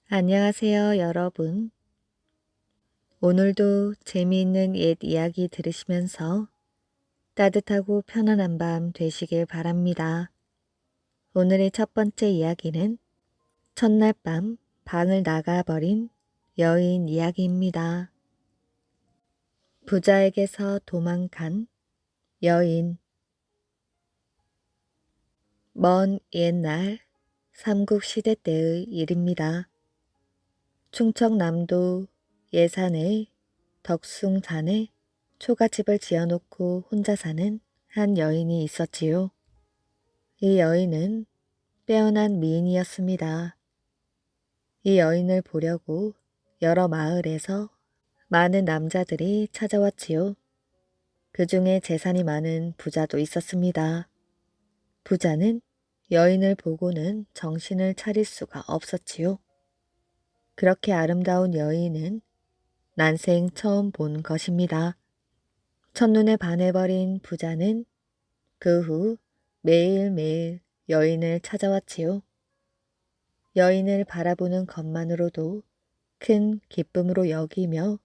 안녕하세요, 여러분. 오늘도 재미있는 옛 이야기 들으시면서 따뜻하고 편안한 밤 되시길 바랍니다. 오늘의 첫 번째 이야기는 첫날 밤 방을 나가버린 여인 이야기입니다. 부자에게서 도망간 여인. 먼 옛날 삼국시대 때의 일입니다. 충청남도 예산의 덕숭산에 초가집을 지어놓고 혼자 사는 한 여인이 있었지요. 이 여인은 빼어난 미인이었습니다. 이 여인을 보려고 여러 마을에서 많은 남자들이 찾아왔지요. 그 중에 재산이 많은 부자도 있었습니다. 부자는 여인을 보고는 정신을 차릴 수가 없었지요. 그렇게 아름다운 여인은 난생 처음 본 것입니다. 첫눈에 반해버린 부자는 그 후 매일매일 여인을 찾아왔지요. 여인을 바라보는 것만으로도 큰 기쁨으로 여기며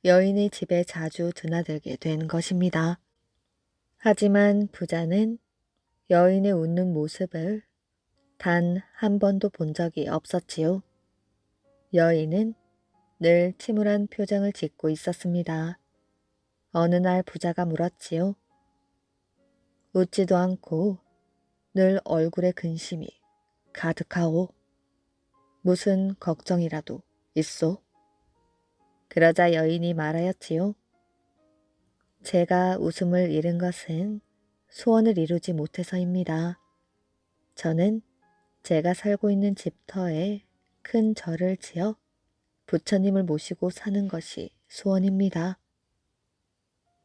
여인의 집에 자주 드나들게 된 것입니다. 하지만 부자는 여인의 웃는 모습을 단 한 번도 본 적이 없었지요. 여인은 늘 침울한 표정을 짓고 있었습니다. 어느 날 부자가 물었지요. 웃지도 않고 늘 얼굴에 근심이 가득하오. 무슨 걱정이라도 있소? 그러자 여인이 말하였지요. 제가 웃음을 잃은 것은 소원을 이루지 못해서입니다. 저는 제가 살고 있는 집터에 큰 절을 지어 부처님을 모시고 사는 것이 소원입니다.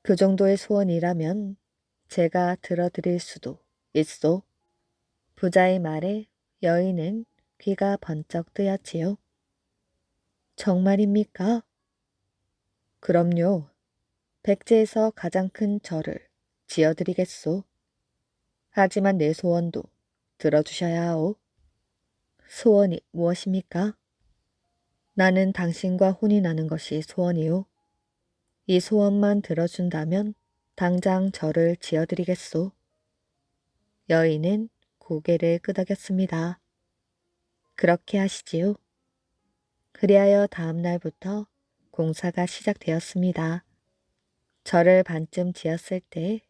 그 정도의 소원이라면 제가 들어드릴 수도 있소. 부자의 말에 여인은 귀가 번쩍 뜨였지요. 정말입니까? 그럼요. 백제에서 가장 큰 절을 지어드리겠소. 하지만 내 소원도 들어주셔야 하오. 소원이 무엇입니까? 나는 당신과 혼이 나는 것이 소원이오. 이 소원만 들어준다면 당장 절을 지어드리겠소. 여인은 고개를 끄덕였습니다. 그렇게 하시지요. 그리하여 다음 날부터 공사가 시작되었습니다. 절을 반쯤 지었을 때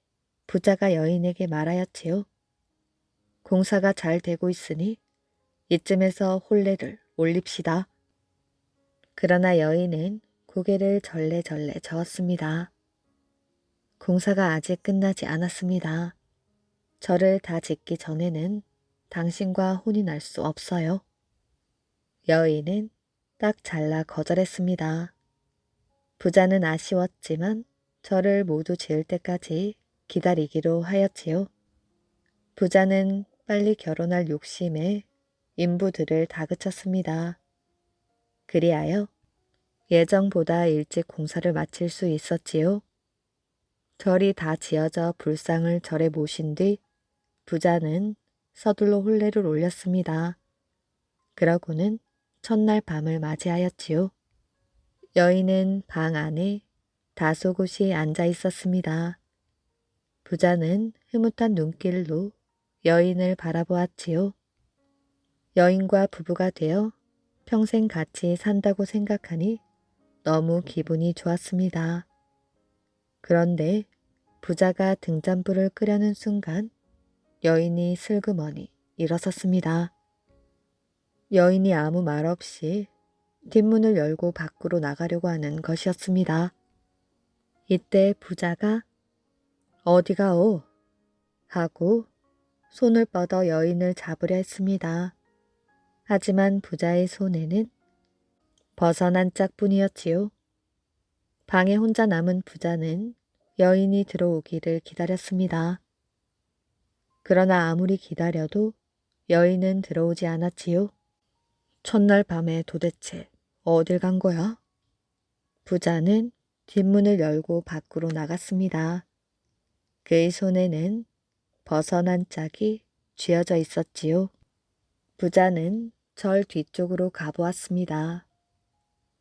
부자가 여인에게 말하였지요. 공사가 잘 되고 있으니 이쯤에서 혼례를 올립시다. 그러나 여인은 고개를 절레절레 저었습니다. 공사가 아직 끝나지 않았습니다. 절을 다 짓기 전에는 당신과 혼이 날 수 없어요. 여인은 딱 잘라 거절했습니다. 부자는 아쉬웠지만 절을 모두 지을 때까지 기다리기로 하였지요. 부자는 빨리 결혼할 욕심에 인부들을 다그쳤습니다. 그리하여 예정보다 일찍 공사를 마칠 수 있었지요. 절이 다 지어져 불상을 절에 모신 뒤 부자는 서둘러 혼례를 올렸습니다. 그러고는 첫날 밤을 맞이하였지요. 여인은 방 안에 다소곳이 앉아 있었습니다. 부자는 흐뭇한 눈길로 여인을 바라보았지요. 여인과 부부가 되어 평생 같이 산다고 생각하니 너무 기분이 좋았습니다. 그런데 부자가 등잔불을 끄려는 순간 여인이 슬그머니 일어섰습니다. 여인이 아무 말 없이 뒷문을 열고 밖으로 나가려고 하는 것이었습니다. 이때 부자가 어디 가오? 하고 손을 뻗어 여인을 잡으려 했습니다. 하지만 부자의 손에는 벗어난 짝뿐이었지요. 방에 혼자 남은 부자는 여인이 들어오기를 기다렸습니다. 그러나 아무리 기다려도 여인은 들어오지 않았지요. 첫날 밤에 도대체 어딜 간 거야? 부자는 뒷문을 열고 밖으로 나갔습니다. 그의 손에는 벗어난 짝이 쥐어져 있었지요. 부자는 절 뒤쪽으로 가보았습니다.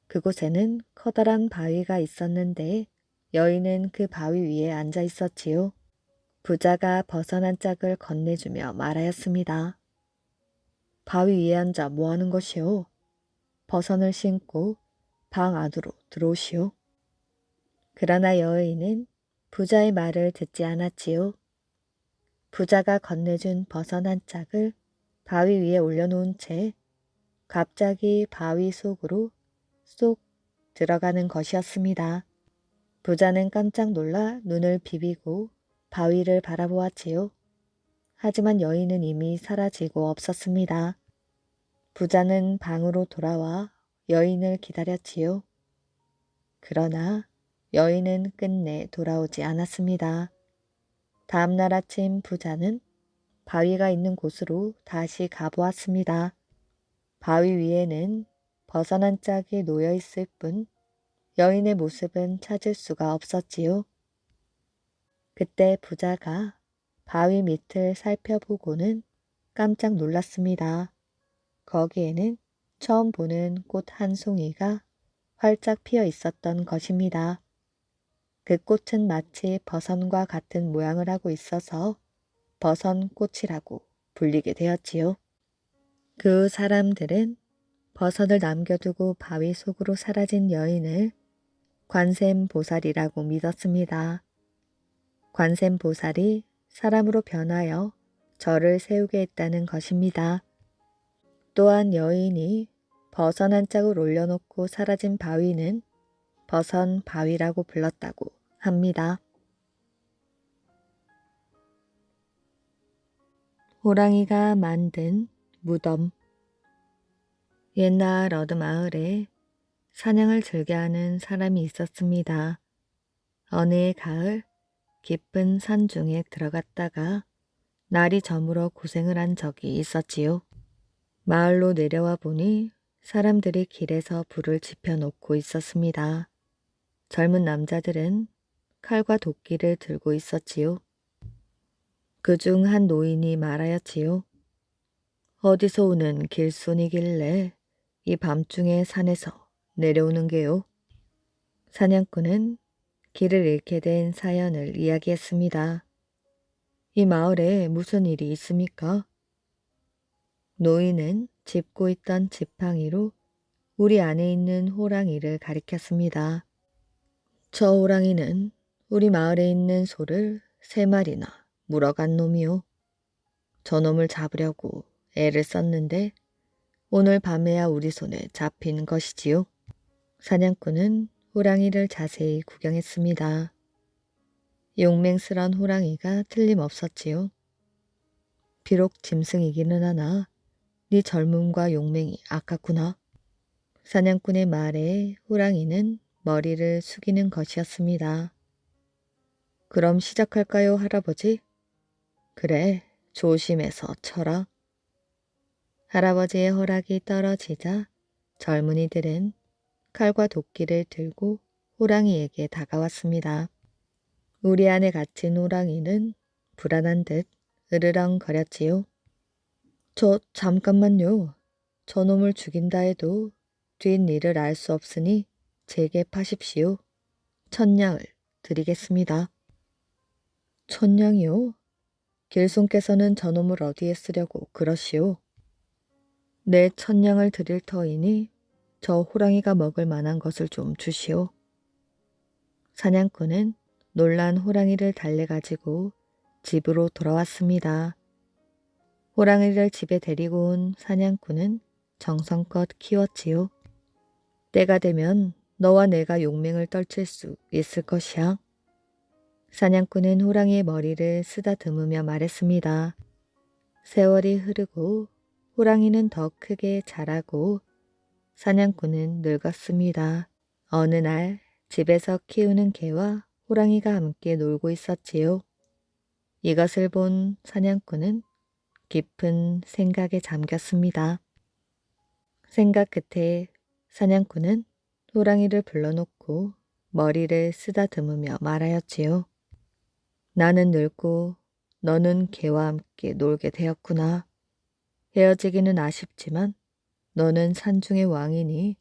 그곳에는 커다란 바위가 있었는데 여인은 그 바위 위에 앉아 있었지요. 부자가 벗어난 짝을 건네주며 말하였습니다. 바위 위에 앉아 뭐하는 것이오? 버선을 신고 방 안으로 들어오시오. 그러나 여인은 부자의 말을 듣지 않았지요. 부자가 건네준 버선한 짝을 바위 위에 올려놓은 채 갑자기 바위 속으로 쏙 들어가는 것이었습니다. 부자는 깜짝 놀라 눈을 비비고 바위를 바라보았지요. 하지만 여인은 이미 사라지고 없었습니다. 부자는 방으로 돌아와 여인을 기다렸지요. 그러나 여인은 끝내 돌아오지 않았습니다. 다음 날 아침 부자는 바위가 있는 곳으로 다시 가보았습니다. 바위 위에는 벗어난 짝이 놓여 있을 뿐 여인의 모습은 찾을 수가 없었지요. 그때 부자가 바위 밑을 살펴보고는 깜짝 놀랐습니다. 거기에는 처음 보는 꽃 한 송이가 활짝 피어 있었던 것입니다. 그 꽃은 마치 버선과 같은 모양을 하고 있어서 버선꽃이라고 불리게 되었지요. 그 사람들은 버선을 남겨두고 바위 속으로 사라진 여인을 관세음보살이라고 믿었습니다. 관세음보살이 사람으로 변하여 절을 세우게 했다는 것입니다. 또한 여인이 버선 한 짝을 올려놓고 사라진 바위는 버선 바위라고 불렀다고 합니다. 호랑이가 만든 무덤. 옛날 어느 마을에 사냥을 즐겨하는 사람이 있었습니다. 어느 해 가을 깊은 산 중에 들어갔다가 날이 저물어 고생을 한 적이 있었지요. 마을로 내려와 보니 사람들이 길에서 불을 지펴놓고 있었습니다. 젊은 남자들은 칼과 도끼를 들고 있었지요. 그중 한 노인이 말하였지요. 어디서 오는 길손이길래 이 밤중에 산에서 내려오는 게요? 사냥꾼은 길을 잃게 된 사연을 이야기했습니다. 이 마을에 무슨 일이 있습니까? 노인은 짚고 있던 지팡이로 우리 안에 있는 호랑이를 가리켰습니다. 저 호랑이는 우리 마을에 있는 소를 3마리나 물어간 놈이요. 저놈을 잡으려고 애를 썼는데 오늘 밤에야 우리 손에 잡힌 것이지요. 사냥꾼은 호랑이를 자세히 구경했습니다. 용맹스런 호랑이가 틀림없었지요. 비록 짐승이기는 하나 네 젊음과 용맹이 아깝구나. 사냥꾼의 말에 호랑이는 머리를 숙이는 것이었습니다. 그럼 시작할까요, 할아버지? 그래, 조심해서 쳐라. 할아버지의 허락이 떨어지자 젊은이들은 칼과 도끼를 들고 호랑이에게 다가왔습니다. 우리 안에 갇힌 호랑이는 불안한 듯 으르렁거렸지요. 잠깐만요. 저놈을 죽인다 해도 뒷일을 알 수 없으니 제게 파십시오. 1000냥을 드리겠습니다. 1000냥이요? 길손께서는 저놈을 어디에 쓰려고 그러시오? 내 1000냥을 드릴 터이니 저 호랑이가 먹을 만한 것을 좀 주시오. 사냥꾼은 놀란 호랑이를 달래가지고 집으로 돌아왔습니다. 호랑이를 집에 데리고 온 사냥꾼은 정성껏 키웠지요. 때가 되면 너와 내가 용맹을 떨칠 수 있을 것이야. 사냥꾼은 호랑이의 머리를 쓰다듬으며 말했습니다. 세월이 흐르고 호랑이는 더 크게 자라고 사냥꾼은 늙었습니다. 어느 날 집에서 키우는 개와 호랑이가 함께 놀고 있었지요. 이것을 본 사냥꾼은 깊은 생각에 잠겼습니다. 생각 끝에 사냥꾼은 호랑이를 불러놓고 머리를 쓰다듬으며 말하였지요. 나는 늙고 너는 개와 함께 놀게 되었구나. 헤어지기는 아쉽지만 너는 산중의 왕이니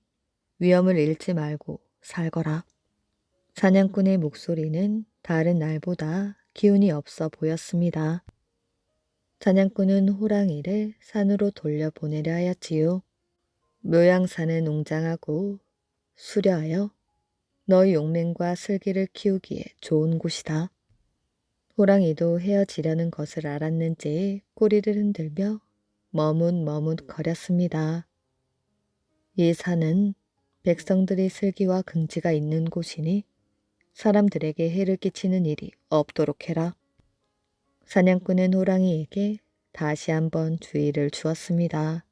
위험을 잃지 말고 살거라. 사냥꾼의 목소리는 다른 날보다 기운이 없어 보였습니다. 사냥꾼은 호랑이를 산으로 돌려보내려 하였지요. 묘양산은 웅장하고 수려하여 너의 용맹과 슬기를 키우기에 좋은 곳이다. 호랑이도 헤어지려는 것을 알았는지 꼬리를 흔들며 머뭇머뭇거렸습니다. 이 산은 백성들이 슬기와 긍지가 있는 곳이니 사람들에게 해를 끼치는 일이 없도록 해라. 사냥꾼은 호랑이에게 다시 한번 주의를 주었습니다.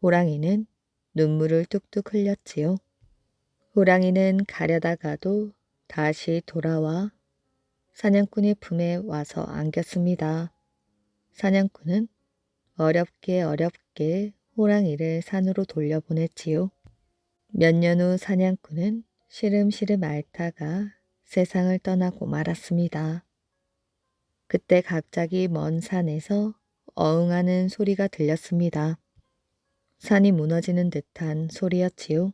호랑이는 눈물을 뚝뚝 흘렸지요. 호랑이는 가려다가도 다시 돌아와 사냥꾼의 품에 와서 안겼습니다. 사냥꾼은 어렵게 호랑이를 산으로 돌려보냈지요. 몇 년 후 사냥꾼은 시름시름 앓다가 세상을 떠나고 말았습니다. 그때 갑자기 먼 산에서 어흥하는 소리가 들렸습니다. 산이 무너지는 듯한 소리였지요.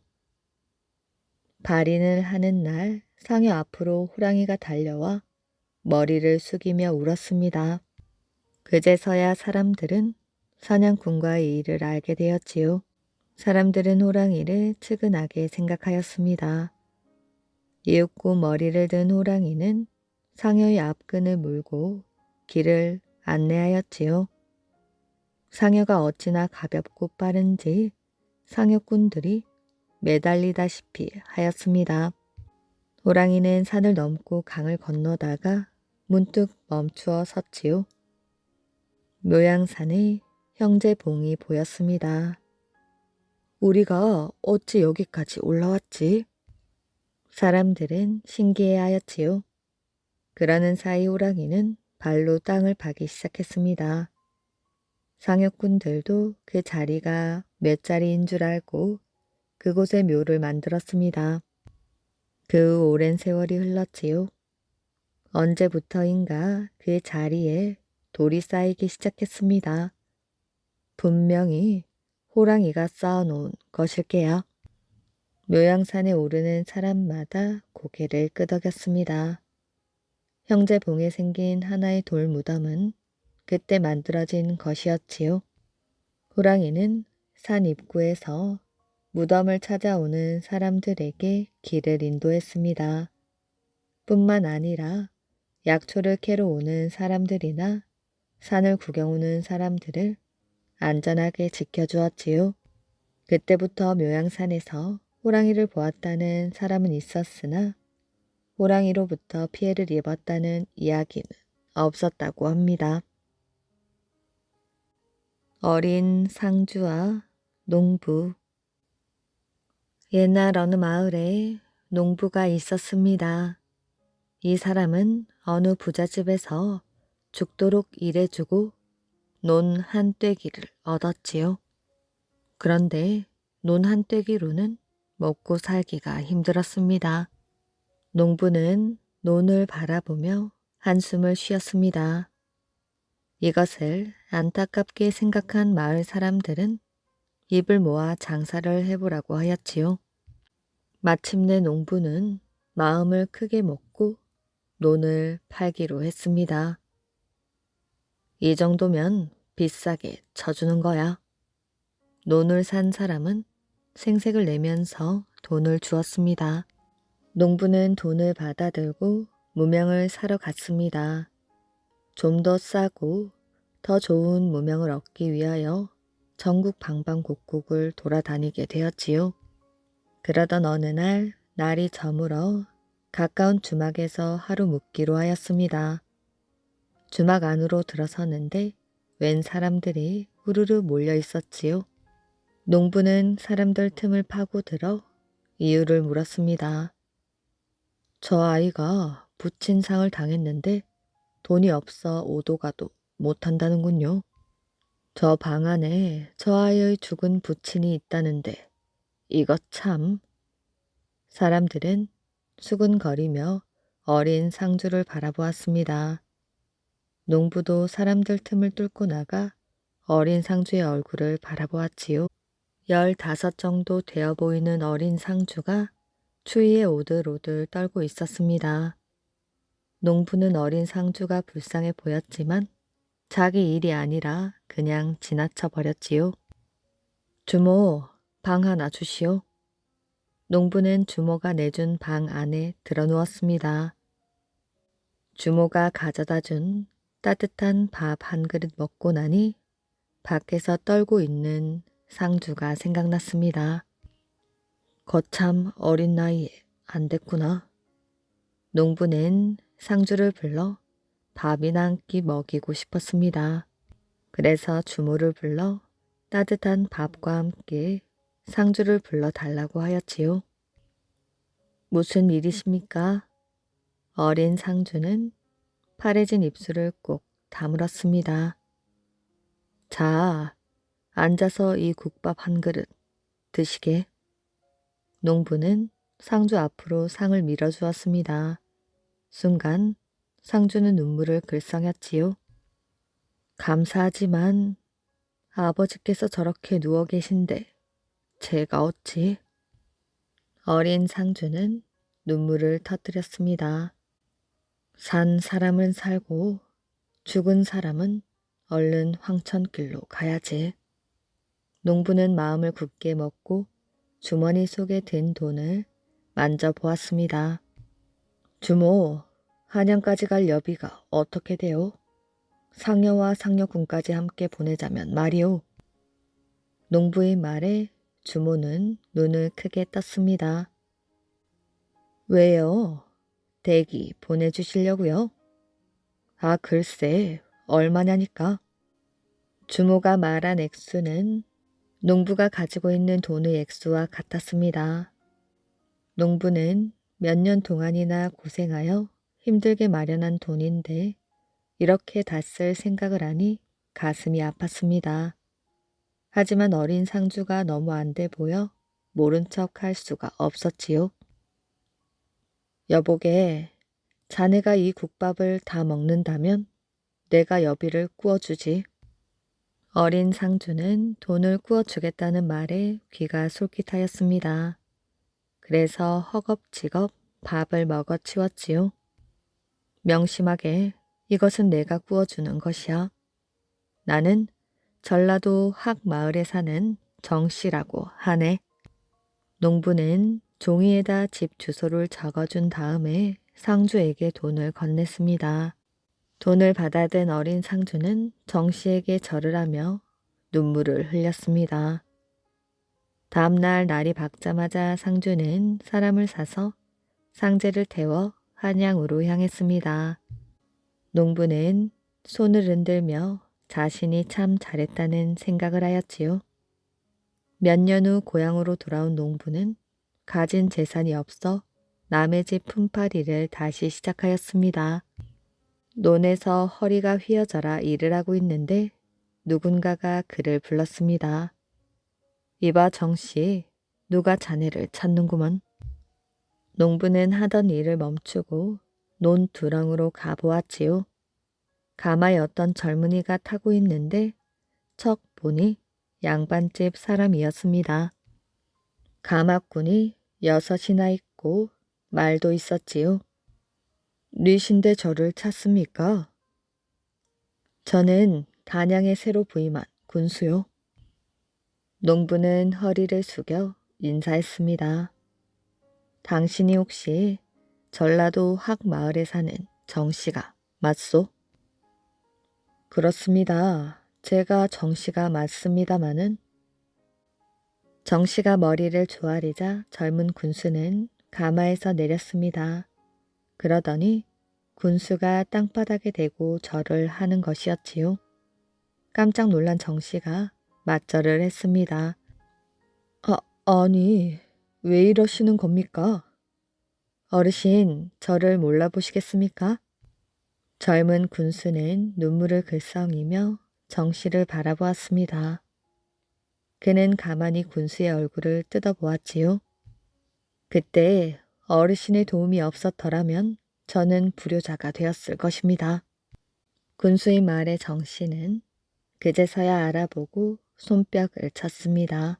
발인을 하는 날 상여 앞으로 호랑이가 달려와 머리를 숙이며 울었습니다. 그제서야 사람들은 사냥꾼과의 일을 알게 되었지요. 사람들은 호랑이를 측은하게 생각하였습니다. 이윽고 머리를 든 호랑이는 상여의 앞끈을 물고 길을 안내하였지요. 상여가 어찌나 가볍고 빠른지 상여꾼들이 매달리다시피 하였습니다. 호랑이는 산을 넘고 강을 건너다가 문득 멈추어 섰지요. 묘양산에 형제봉이 보였습니다. 우리가 어찌 여기까지 올라왔지? 사람들은 신기해하였지요. 그러는 사이 호랑이는 발로 땅을 파기 시작했습니다. 상여꾼들도 그 자리가 몇 자리인 줄 알고 그곳에 묘를 만들었습니다. 그 오랜 세월이 흘렀지요. 언제부터인가 그 자리에 돌이 쌓이기 시작했습니다. 분명히 호랑이가 쌓아놓은 것일게요. 묘양산에 오르는 사람마다 고개를 끄덕였습니다. 형제봉에 생긴 하나의 돌 무덤은 그때 만들어진 것이었지요. 호랑이는 산 입구에서 무덤을 찾아오는 사람들에게 길을 인도했습니다. 뿐만 아니라 약초를 캐러 오는 사람들이나 산을 구경 오는 사람들을 안전하게 지켜주었지요. 그때부터 묘양산에서 호랑이를 보았다는 사람은 있었으나 호랑이로부터 피해를 입었다는 이야기는 없었다고 합니다. 어린 상주와 농부. 옛날 어느 마을에 농부가 있었습니다. 이 사람은 어느 부잣집에서 죽도록 일해주고 논 한 떼기를 얻었지요. 그런데 논 한 떼기로는 먹고 살기가 힘들었습니다. 농부는 논을 바라보며 한숨을 쉬었습니다. 이것을 안타깝게 생각한 마을 사람들은 입을 모아 장사를 해보라고 하였지요. 마침내 농부는 마음을 크게 먹고 논을 팔기로 했습니다. 이 정도면 비싸게 쳐주는 거야. 논을 산 사람은 생색을 내면서 돈을 주었습니다. 농부는 돈을 받아들고 무명을 사러 갔습니다. 좀 더 싸고 더 좋은 무명을 얻기 위하여 전국 방방곡곡을 돌아다니게 되었지요. 그러던 어느 날 날이 저물어 가까운 주막에서 하루 묵기로 하였습니다. 주막 안으로 들어서는데 웬 사람들이 후루루 몰려 있었지요. 농부는 사람들 틈을 파고들어 이유를 물었습니다. 저 아이가 부친상을 당했는데 돈이 없어 오도 가도 못한다는군요. 저 방 안에 저 아이의 죽은 부친이 있다는데 이것 참. 사람들은 수근거리며 어린 상주를 바라보았습니다. 농부도 사람들 틈을 뚫고 나가 어린 상주의 얼굴을 바라보았지요. 15 정도 되어 보이는 어린 상주가 추위에 오들오들 떨고 있었습니다. 농부는 어린 상주가 불쌍해 보였지만 자기 일이 아니라 그냥 지나쳐 버렸지요. 주모, 방 하나 주시오. 농부는 주모가 내준 방 안에 들어누웠습니다. 주모가 가져다 준 따뜻한 밥 한 그릇 먹고 나니 밖에서 떨고 있는 상주가 생각났습니다. 거참 어린 나이에 안 됐구나. 농부는 상주를 불러 밥이나 한 끼 먹이고 싶었습니다. 그래서 주모를 불러 따뜻한 밥과 함께 상주를 불러 달라고 하였지요. 무슨 일이십니까? 어린 상주는 파래진 입술을 꼭 다물었습니다. 자, 앉아서 이 국밥 한 그릇 드시게. 농부는 상주 앞으로 상을 밀어주었습니다. 순간 상주는 눈물을 글썽였지요. 감사하지만 아버지께서 저렇게 누워 계신데 제가 어찌? 어린 상주는 눈물을 터뜨렸습니다. 산 사람은 살고 죽은 사람은 얼른 황천길로 가야지. 농부는 마음을 굳게 먹고 주머니 속에 든 돈을 만져보았습니다. 주모, 한양까지 갈 여비가 어떻게 돼요? 상여와 상여군까지 함께 보내자면 말이오. 농부의 말에 주모는 눈을 크게 떴습니다. 왜요? 대기 보내주시려고요? 아, 글쎄, 얼마냐니까. 주모가 말한 액수는 농부가 가지고 있는 돈의 액수와 같았습니다. 농부는 몇 년 동안이나 고생하여 힘들게 마련한 돈인데 이렇게 다 쓸 생각을 하니 가슴이 아팠습니다. 하지만 어린 상주가 너무 안 돼 보여 모른 척 할 수가 없었지요. 여보게, 자네가 이 국밥을 다 먹는다면 내가 여비를 구워주지. 어린 상주는 돈을 구워주겠다는 말에 귀가 솔깃하였습니다. 그래서 허겁지겁 밥을 먹어 치웠지요. 명심하게 이것은 내가 구워주는 것이야. 나는 전라도 확 마을에 사는 정씨라고 하네. 농부는 종이에다 집 주소를 적어준 다음에 상주에게 돈을 건넸습니다. 돈을 받아든 어린 상주는 정씨에게 절을 하며 눈물을 흘렸습니다. 다음날 날이 밝자마자 상주는 사람을 사서 상제를 태워 한양으로 향했습니다. 농부는 손을 흔들며 자신이 참 잘했다는 생각을 하였지요. 몇 년 후 고향으로 돌아온 농부는 가진 재산이 없어 남의 집 품팔이를 다시 시작하였습니다. 논에서 허리가 휘어져라 일을 하고 있는데 누군가가 그를 불렀습니다. 이봐 정씨, 누가 자네를 찾는구먼. 농부는 하던 일을 멈추고 논 두렁으로 가보았지요. 가마에 어떤 젊은이가 타고 있는데 척 보니 양반집 사람이었습니다. 가마꾼이 6이나 있고 말도 있었지요. 뉘신데 저를 찾습니까? 저는 단양에 새로 부임한 군수요. 농부는 허리를 숙여 인사했습니다. 당신이 혹시 전라도 확 마을에 사는 정씨가 맞소? 그렇습니다. 제가 정씨가 맞습니다마는. 정씨가 머리를 조아리자 젊은 군수는 가마에서 내렸습니다. 그러더니 군수가 땅바닥에 대고 절을 하는 것이었지요. 깜짝 놀란 정씨가 맞절을 했습니다. 아니, 왜 이러시는 겁니까? 어르신, 저를 몰라보시겠습니까? 젊은 군수는 눈물을 글썽이며 정씨를 바라보았습니다. 그는 가만히 군수의 얼굴을 뜯어보았지요. 그때 어르신의 도움이 없었더라면 저는 불효자가 되었을 것입니다. 군수의 말에 정씨는 그제서야 알아보고 손뼉을 쳤습니다.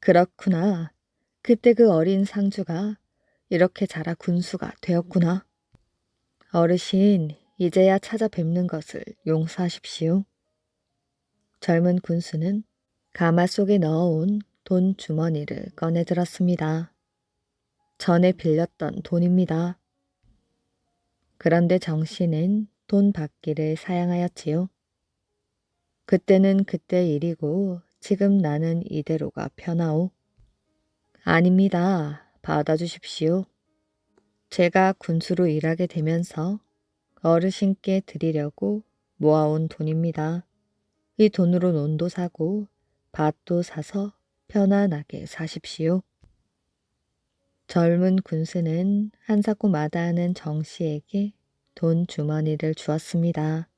그렇구나. 그때 그 어린 상주가 이렇게 자라 군수가 되었구나. 어르신, 이제야 찾아뵙는 것을 용서하십시오. 젊은 군수는 가마 속에 넣어온 돈 주머니를 꺼내 들었습니다. 전에 빌렸던 돈입니다. 그런데 정 씨는 돈 받기를 사양하였지요. 그때는 그때 일이고 지금 나는 이대로가 편하오. 아닙니다. 받아주십시오. 제가 군수로 일하게 되면서 어르신께 드리려고 모아온 돈입니다. 이 돈으로 논도 사고 밭도 사서 편안하게 사십시오. 젊은 군수는 한사코 마다하는 정 씨에게 돈 주머니를 주었습니다.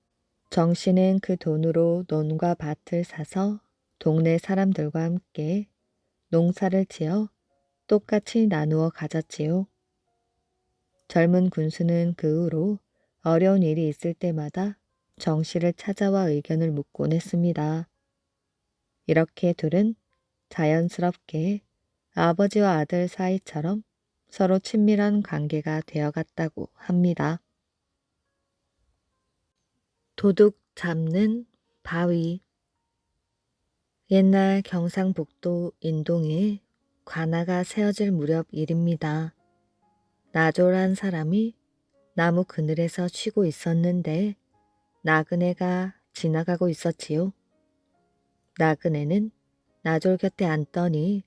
정 씨는 그 돈으로 논과 밭을 사서 동네 사람들과 함께 농사를 지어 똑같이 나누어 가졌지요. 젊은 군수는 그 후로 어려운 일이 있을 때마다 정 씨를 찾아와 의견을 묻곤 했습니다. 이렇게 둘은 자연스럽게 아버지와 아들 사이처럼 서로 친밀한 관계가 되어갔다고 합니다. 도둑 잡는 바위. 옛날 경상북도 인동에 관아가 세워질 무렵 일입니다. 나졸한 사람이 나무 그늘에서 쉬고 있었는데 나그네가 지나가고 있었지요. 나그네는 나졸 곁에 앉더니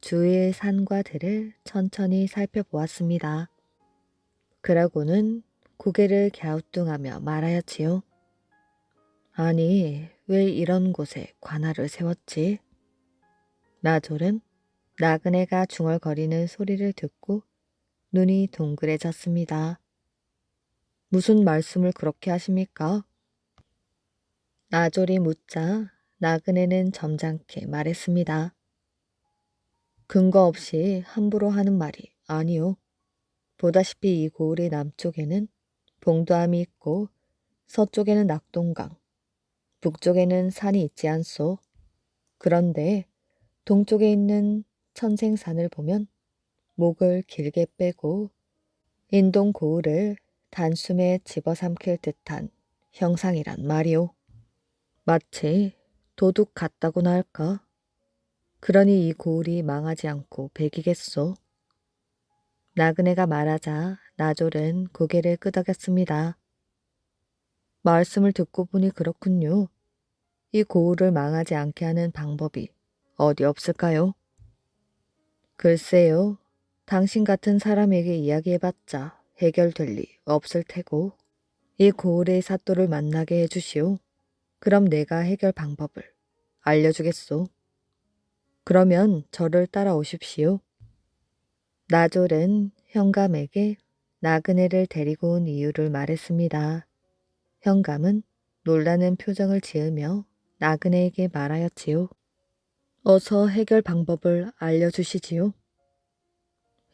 주위의 산과 들을 천천히 살펴보았습니다. 그러고는 고개를 갸우뚱하며 말하였지요. 아니, 왜 이런 곳에 관아를 세웠지? 나졸은 나그네가 중얼거리는 소리를 듣고 눈이 동그래졌습니다. 무슨 말씀을 그렇게 하십니까? 나졸이 묻자 나그네는 점잖게 말했습니다. 근거 없이 함부로 하는 말이 아니오. 보다시피 이 고을의 남쪽에는 봉도암이 있고 서쪽에는 낙동강, 북쪽에는 산이 있지 않소. 그런데 동쪽에 있는 천생산을 보면 목을 길게 빼고 인동 고을을 단숨에 집어삼킬 듯한 형상이란 말이오. 마치 도둑 같다고나 할까? 그러니 이 고을이 망하지 않고 배기겠소. 나그네가 말하자 나졸은 고개를 끄덕였습니다. 말씀을 듣고 보니 그렇군요. 이 고을을 망하지 않게 하는 방법이 어디 없을까요? 글쎄요. 당신 같은 사람에게 이야기해봤자 해결될 리 없을 테고 이 고을의 사또를 만나게 해주시오. 그럼 내가 해결 방법을 알려주겠소. 그러면 저를 따라오십시오. 나졸은 현감에게 나그네를 데리고 온 이유를 말했습니다. 현감은 놀라는 표정을 지으며 나그네에게 말하였지요. 어서 해결 방법을 알려주시지요.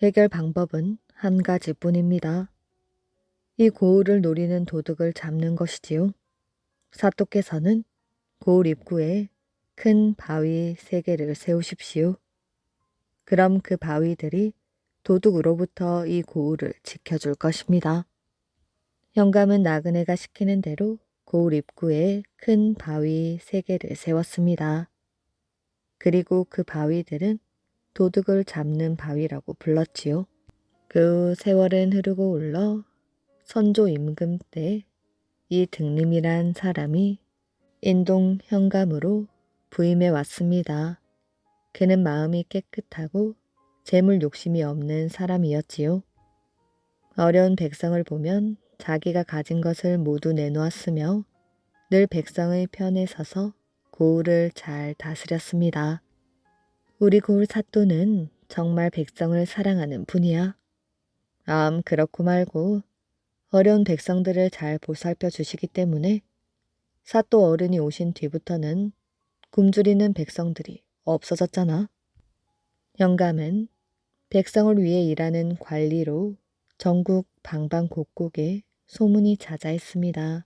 해결 방법은 한 가지뿐입니다. 이 고을을 노리는 도둑을 잡는 것이지요. 사또께서는 고을 입구에 큰 바위 3개를 세우십시오. 그럼 그 바위들이 도둑으로부터 이 고을을 지켜줄 것입니다. 현감은 나그네가 시키는 대로 고을 입구에 큰 바위 3개를 세웠습니다. 그리고 그 바위들은 도둑을 잡는 바위라고 불렀지요. 그 세월은 흐르고 올러 선조 임금 때 이 등림이란 사람이 인동 현감으로 부임해 왔습니다. 그는 마음이 깨끗하고 재물 욕심이 없는 사람이었지요. 어려운 백성을 보면 자기가 가진 것을 모두 내놓았으며 늘 백성의 편에 서서 고을을 잘 다스렸습니다. 우리 고을 사또는 정말 백성을 사랑하는 분이야. 그렇고 말고 어려운 백성들을 잘 보살펴 주시기 때문에 사또 어른이 오신 뒤부터는 굶주리는 백성들이 없어졌잖아. 영감은 백성을 위해 일하는 관리로 전국 방방곡곡에 소문이 자자했습니다.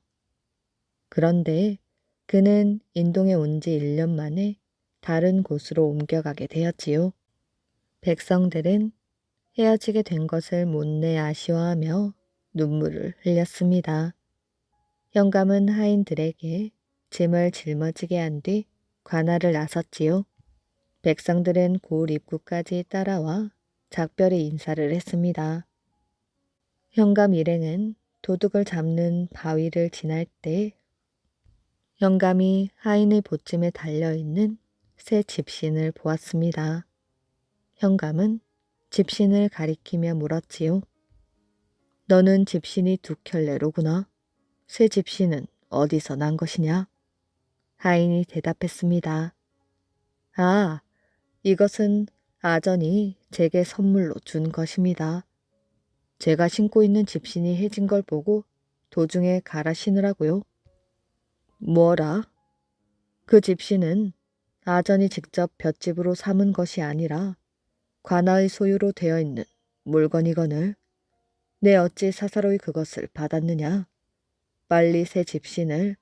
그런데 그는 인동에 온 지 1년 만에 다른 곳으로 옮겨가게 되었지요. 백성들은 헤어지게 된 것을 못내 아쉬워하며 눈물을 흘렸습니다. 영감은 하인들에게 짐을 짊어지게 한 뒤 관할을 나섰지요. 백성들은 고을 입구까지 따라와 작별의 인사를 했습니다. 영감 일행은 도둑을 잡는 바위를 지날 때 영감이 하인의 보쯤에 달려있는 새 집신을 보았습니다. 영감은 집신을 가리키며 물었지요. 너는 집신이 두 켤레로구나. 새 집신은 어디서 난 것이냐? 하인이 대답했습니다. 아, 이것은 아전이 제게 선물로 준 것입니다. 제가 신고 있는 집신이 해진 걸 보고 도중에 갈아 신으라고요. 뭐라? 그 집신은 아전이 직접 볏집으로 삼은 것이 아니라 관아의 소유로 되어 있는 물건이거늘 내 어찌 사사로이 그것을 받았느냐? 빨리 새 집신을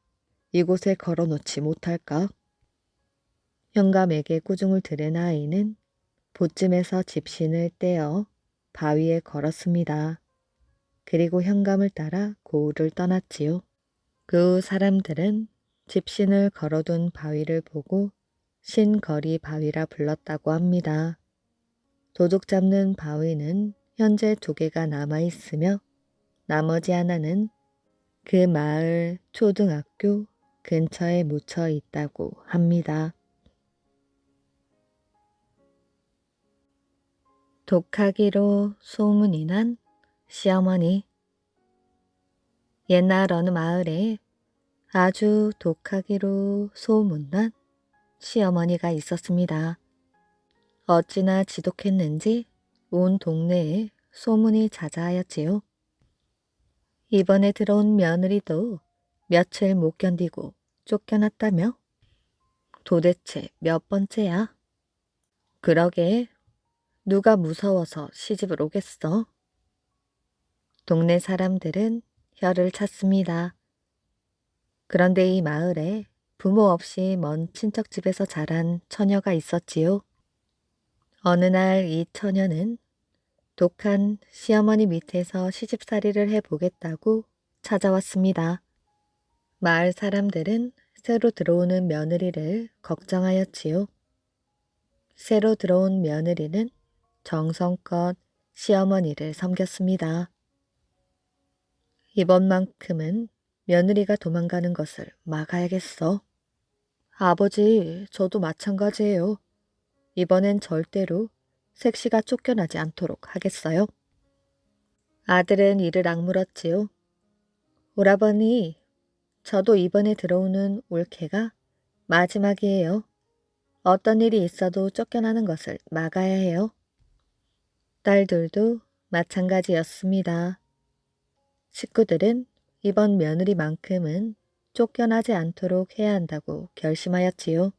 이곳에 걸어놓지 못할까? 영감에게 꾸중을 들은 아이는 보쯤에서 집신을 떼어 바위에 걸었습니다. 그리고 현감을 따라 고을을 떠났지요. 그 후 사람들은 집신을 걸어둔 바위를 보고 신거리 바위라 불렀다고 합니다. 도둑 잡는 바위는 현재 2개가 남아있으며 나머지 하나는 그 마을 초등학교 근처에 묻혀 있다고 합니다. 독하기로 소문이 난 시어머니. 옛날 어느 마을에 아주 독하기로 소문난 시어머니가 있었습니다. 어찌나 지독했는지 온 동네에 소문이 자자하였지요. 이번에 들어온 며느리도 며칠 못 견디고 쫓겨났다며? 도대체 몇 번째야? 그러게 누가 무서워서 시집을 오겠어? 동네 사람들은 혀를 찼습니다. 그런데 이 마을에 부모 없이 먼 친척 집에서 자란 처녀가 있었지요. 어느 날 이 처녀는 독한 시어머니 밑에서 시집살이를 해보겠다고 찾아왔습니다. 마을 사람들은 새로 들어오는 며느리를 걱정하였지요. 새로 들어온 며느리는 정성껏 시어머니를 섬겼습니다. 이번만큼은 며느리가 도망가는 것을 막아야겠어. 아버지, 저도 마찬가지예요. 이번엔 절대로 색시가 쫓겨나지 않도록 하겠어요. 아들은 이를 악물었지요. 오라버니, 저도 이번에 들어오는 올케가 마지막이에요. 어떤 일이 있어도 쫓겨나는 것을 막아야 해요. 딸들도 마찬가지였습니다. 식구들은 이번 며느리만큼은 쫓겨나지 않도록 해야 한다고 결심하였지요.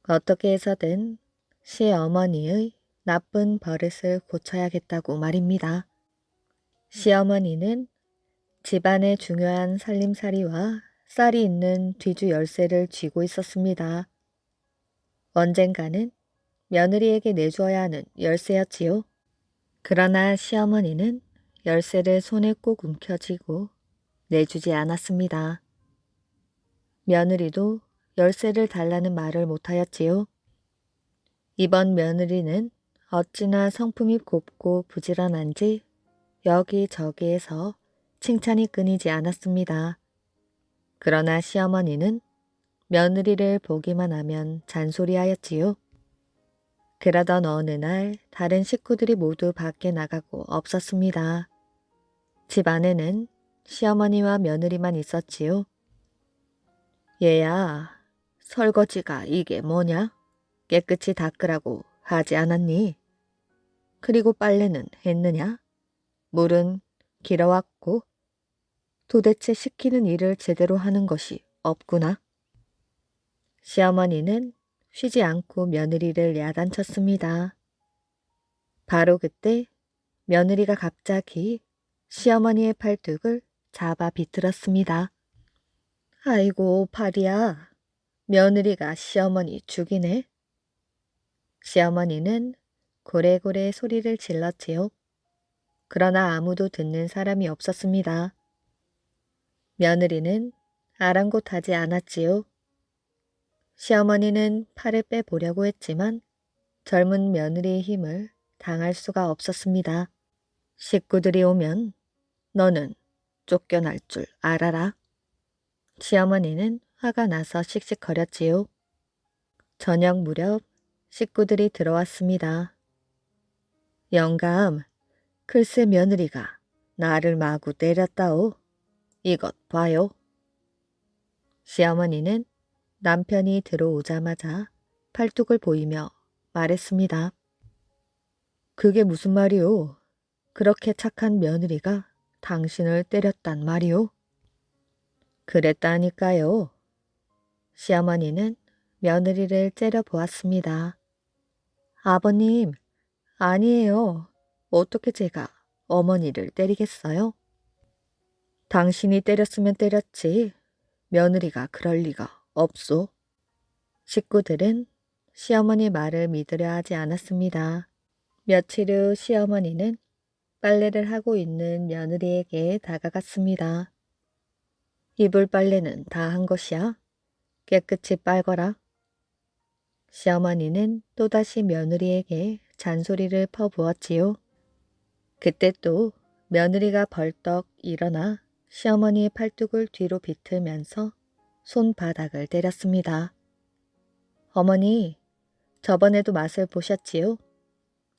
어떻게 해서든 시어머니의 나쁜 버릇을 고쳐야겠다고 말입니다. 시어머니는 집안의 중요한 살림살이와 쌀이 있는 뒤주 열쇠를 쥐고 있었습니다. 언젠가는 며느리에게 내주어야 하는 열쇠였지요. 그러나 시어머니는 열쇠를 손에 꼭 움켜쥐고 내주지 않았습니다. 며느리도 열쇠를 달라는 말을 못하였지요. 이번 며느리는 어찌나 성품이 곱고 부지런한지 여기저기에서 칭찬이 끊이지 않았습니다. 그러나 시어머니는 며느리를 보기만 하면 잔소리하였지요. 그러던 어느 날 다른 식구들이 모두 밖에 나가고 없었습니다. 집 안에는 시어머니와 며느리만 있었지요. 얘야, 설거지가 이게 뭐냐? 깨끗이 닦으라고 하지 않았니? 그리고 빨래는 했느냐? 물은 길어왔고 도대체 시키는 일을 제대로 하는 것이 없구나. 시어머니는 쉬지 않고 며느리를 야단쳤습니다. 바로 그때 며느리가 갑자기 시어머니의 팔뚝을 잡아 비틀었습니다. 아이고, 팔이야. 며느리가 시어머니 죽이네. 시어머니는 고래고래 소리를 질렀지요. 그러나 아무도 듣는 사람이 없었습니다. 며느리는 아랑곳하지 않았지요. 시어머니는 팔을 빼보려고 했지만 젊은 며느리의 힘을 당할 수가 없었습니다. 식구들이 오면 너는 쫓겨날 줄 알아라. 시어머니는 화가 나서 씩씩거렸지요. 저녁 무렵 식구들이 들어왔습니다. 영감, 글쎄 며느리가 나를 마구 때렸다오. 이것 봐요. 시어머니는 남편이 들어오자마자 팔뚝을 보이며 말했습니다. 그게 무슨 말이오? 그렇게 착한 며느리가 당신을 때렸단 말이오? 그랬다니까요. 시어머니는 며느리를 째려보았습니다. 아버님, 아니에요. 어떻게 제가 어머니를 때리겠어요? 당신이 때렸으면 때렸지. 며느리가 그럴 리가 없소. 식구들은 시어머니 말을 믿으려 하지 않았습니다. 며칠 후 시어머니는 빨래를 하고 있는 며느리에게 다가갔습니다. 이불 빨래는 다 한 것이야? 깨끗이 빨거라. 시어머니는 또다시 며느리에게 잔소리를 퍼부었지요. 그때 또 며느리가 벌떡 일어나 시어머니의 팔뚝을 뒤로 비틀면서 손바닥을 때렸습니다. 어머니, 저번에도 맛을 보셨지요?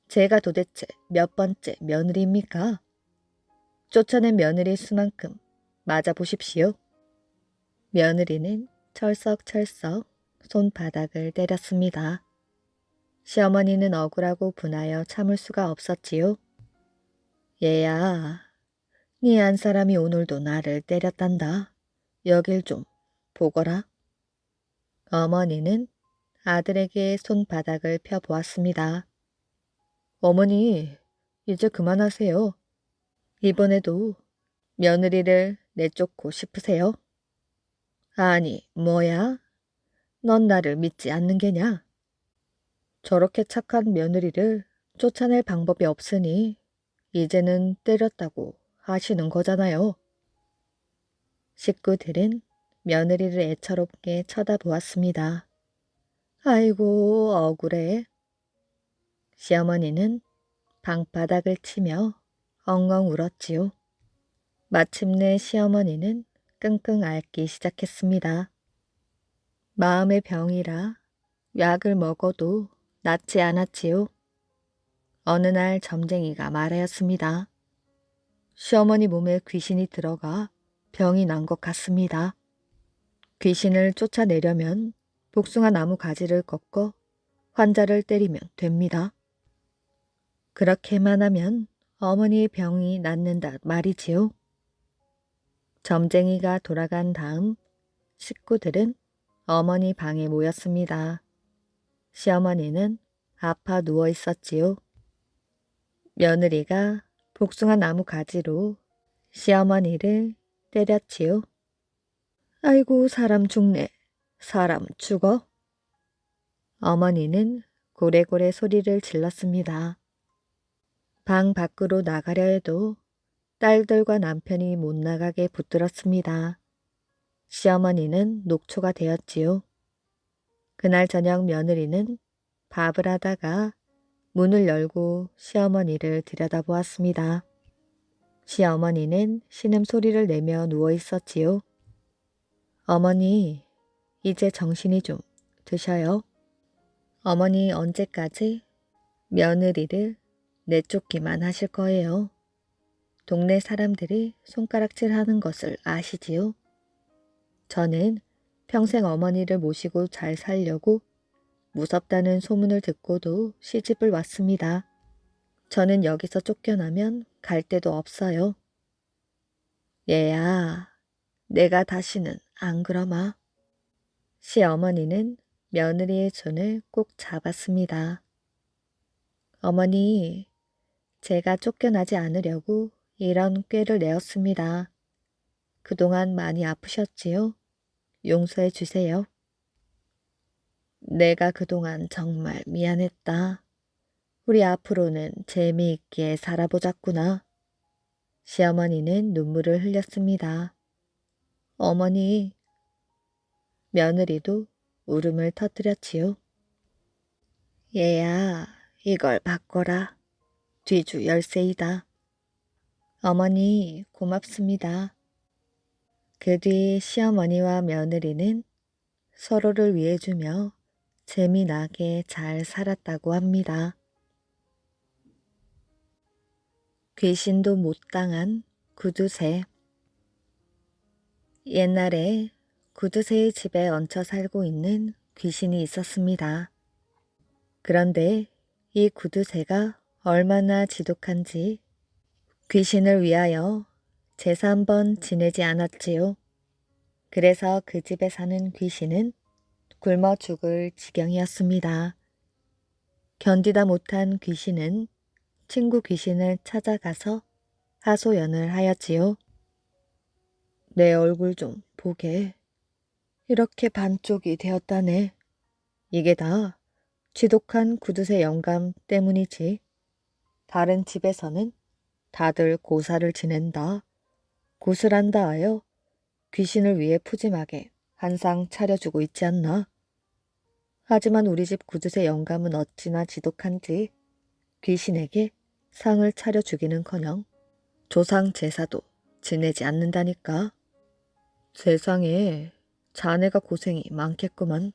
제가 도대체 몇 번째 며느리입니까? 쫓아낸 며느리 수만큼 맞아보십시오. 며느리는 철썩철썩 손바닥을 때렸습니다. 시어머니는 억울하고 분하여 참을 수가 없었지요. 얘야, 네 안 사람이 오늘도 나를 때렸단다. 여길 좀 보거라. 어머니는 아들에게 손바닥을 펴보았습니다. 어머니, 이제 그만하세요. 이번에도 며느리를 내쫓고 싶으세요? 아니, 뭐야? 넌 나를 믿지 않는 게냐? 저렇게 착한 며느리를 쫓아낼 방법이 없으니 이제는 때렸다고 하시는 거잖아요. 식구들은 며느리를 애처롭게 쳐다보았습니다. 아이고, 억울해. 시어머니는 방바닥을 치며 엉엉 울었지요. 마침내 시어머니는 끙끙 앓기 시작했습니다. 마음의 병이라 약을 먹어도 낫지 않았지요. 어느 날 점쟁이가 말하였습니다. 시어머니 몸에 귀신이 들어가 병이 난 것 같습니다. 귀신을 쫓아내려면 복숭아 나무 가지를 꺾어 환자를 때리면 됩니다. 그렇게만 하면 어머니의 병이 낫는다 말이지요. 점쟁이가 돌아간 다음 식구들은 어머니 방에 모였습니다. 시어머니는 아파 누워 있었지요. 며느리가 복숭아 나무 가지로 시어머니를 때렸지요. 아이고 사람 죽네. 사람 죽어. 어머니는 고래고래 소리를 질렀습니다. 방 밖으로 나가려 해도 딸들과 남편이 못 나가게 붙들었습니다. 시어머니는 녹초가 되었지요. 그날 저녁 며느리는 밥을 하다가 문을 열고 시어머니를 들여다보았습니다. 시어머니는 신음소리를 내며 누워 있었지요. 어머니, 이제 정신이 좀 드셔요. 어머니 언제까지 며느리를 내쫓기만 하실 거예요. 동네 사람들이 손가락질하는 것을 아시지요? 저는 평생 어머니를 모시고 잘 살려고 무섭다는 소문을 듣고도 시집을 왔습니다. 저는 여기서 쫓겨나면 갈 데도 없어요. 얘야, 내가 다시는 안 그러마. 시어머니는 며느리의 손을 꼭 잡았습니다. 어머니, 제가 쫓겨나지 않으려고 이런 꾀를 내었습니다. 그동안 많이 아프셨지요? 용서해 주세요. 내가 그동안 정말 미안했다. 우리 앞으로는 재미있게 살아보자꾸나. 시어머니는 눈물을 흘렸습니다. 어머니, 며느리도 울음을 터뜨렸지요. 얘야, 이걸 바꿔라. 뒤주 열쇠이다. 어머니, 고맙습니다. 그 뒤 시어머니와 며느리는 서로를 위해주며 재미나게 잘 살았다고 합니다. 귀신도 못 당한 구두쇠. 옛날에 구두쇠의 집에 얹혀 살고 있는 귀신이 있었습니다. 그런데 이 구두쇠가 얼마나 지독한지 귀신을 위하여 제사 한번 지내지 않았지요. 그래서 그 집에 사는 귀신은 굶어 죽을 지경이었습니다. 견디다 못한 귀신은 친구 귀신을 찾아가서 하소연을 하였지요. 내 얼굴 좀 보게. 이렇게 반쪽이 되었다네. 이게 다 지독한 구두쇠 영감 때문이지. 다른 집에서는 다들 고사를 지낸다. 고슬한다 하여 귀신을 위해 푸짐하게 한 상 차려주고 있지 않나. 하지만 우리 집 구두쇠 영감은 어찌나 지독한지 귀신에게 상을 차려주기는커녕 조상 제사도 지내지 않는다니까. 세상에 자네가 고생이 많겠구만.